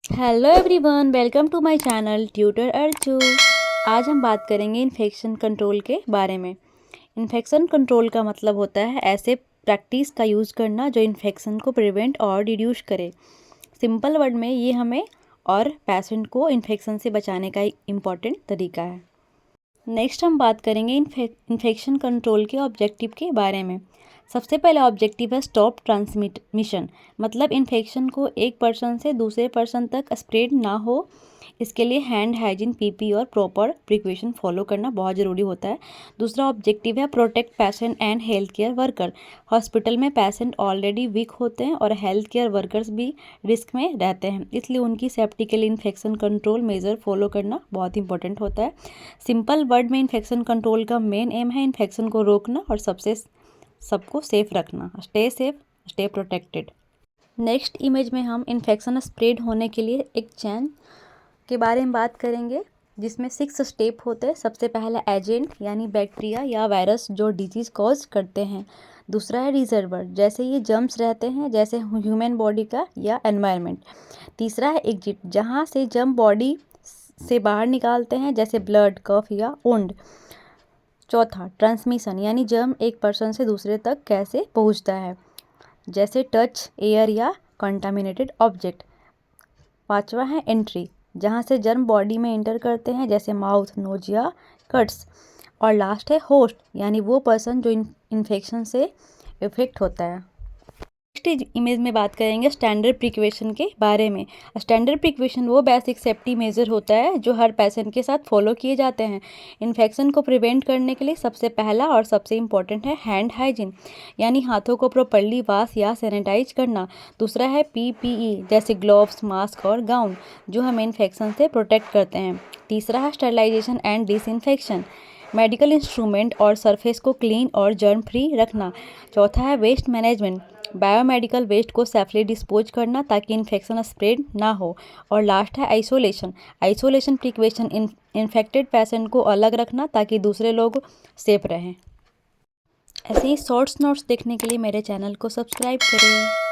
Hello everyone, welcome to my channel tutor Archu. आज हम बात करेंगे इन्फेक्शन कंट्रोल के बारे में। इन्फेक्शन कंट्रोल का मतलब होता है ऐसे प्रैक्टिस का यूज़ करना जो इन्फेक्शन को प्रिवेंट और रिड्यूस करे। सिंपल वर्ड में ये हमें और पेशेंट को इन्फेक्शन से बचाने का इम्पॉर्टेंट तरीका है। नेक्स्ट हम बात करेंगे इन्फेक्शन कंट्रोल के ऑब्जेक्टिव के बारे में। सबसे पहला ऑब्जेक्टिव है स्टॉप ट्रांसमिशन, मतलब इन्फेक्शन को एक पर्सन से दूसरे पर्सन तक स्प्रेड ना हो। इसके लिए हैंड हाइजीन, पीपी और प्रॉपर प्रिकॉशन फॉलो करना बहुत ज़रूरी होता है। दूसरा ऑब्जेक्टिव है protect patient and health care worker. Hospital में पेशेंट ऑलरेडी वीक होते हैं और हेल्थ केयर वर्कर्स भी रिस्क में रहते हैं, इसलिए उनकी सेफ्टी के लिए इन्फेक्शन कंट्रोल मेजर फॉलो करना बहुत इंपॉर्टेंट होता है। सिंपल वर्ड में इन्फेक्शन कंट्रोल का मेन एम है इन्फेक्शन को रोकना और सबको सेफ रखना। Stay safe, stay protected. Next image में हम इन्फेक्शन स्प्रेड होने के लिए एक चैन के बारे में बात करेंगे, जिसमें 6 स्टेप होते हैं। सबसे पहला एजेंट यानी बैक्टीरिया या वायरस जो डिजीज़ कॉज करते हैं। दूसरा है रिजर्वर, जैसे ये जर्म्स रहते हैं जैसे ह्यूमन बॉडी का या एनवायरनमेंट। तीसरा है एग्जिट, जहाँ से जर्म बॉडी से बाहर निकालते हैं जैसे ब्लड, कफ या वुंड। चौथा ट्रांसमिशन, यानी जर्म एक पर्सन से दूसरे तक कैसे पहुंचता है, जैसे टच, एयर या कंटामिनेटेड ऑब्जेक्ट। पांचवा है एंट्री, जहां से जर्म बॉडी में एंटर करते हैं जैसे माउथ, नोज या कट्स। और लास्ट है होस्ट, यानी वो पर्सन जो इन्फेक्शन से इफेक्ट होता है। नेक्स्ट इमेज में बात करेंगे स्टैंडर्ड प्रिकॉशन के बारे में। स्टैंडर्ड प्रिकॉशन वो बेसिक सेफ्टी मेजर होता है जो हर पेशेंट के साथ फॉलो किए जाते हैं। इन्फेक्शन को प्रिवेंट करने के लिए सबसे पहला और सबसे इम्पॉर्टेंट है हैंड हाइजीन, यानी हाथों को प्रॉपर्ली वॉश या सैनिटाइज करना। दूसरा है पीपीई, जैसे ग्लोव्स, मास्क और गाउन, जो हमें इन्फेक्शन से प्रोटेक्ट करते हैं। तीसरा है sterilization and disinfection, medical instrument और सरफेस को क्लीन और जर्म फ्री रखना। चौथा है वेस्ट मैनेजमेंट, बायोमेडिकल वेस्ट को सेफली डिस्पोज करना ताकि इन्फेक्शन स्प्रेड ना हो। और लास्ट है आइसोलेशन प्रिकॉशन, इन्फेक्टेड पेशेंट को अलग रखना ताकि दूसरे लोग सेफ रहें। ऐसे ही शॉर्ट्स नोट्स देखने के लिए मेरे चैनल को सब्सक्राइब करें।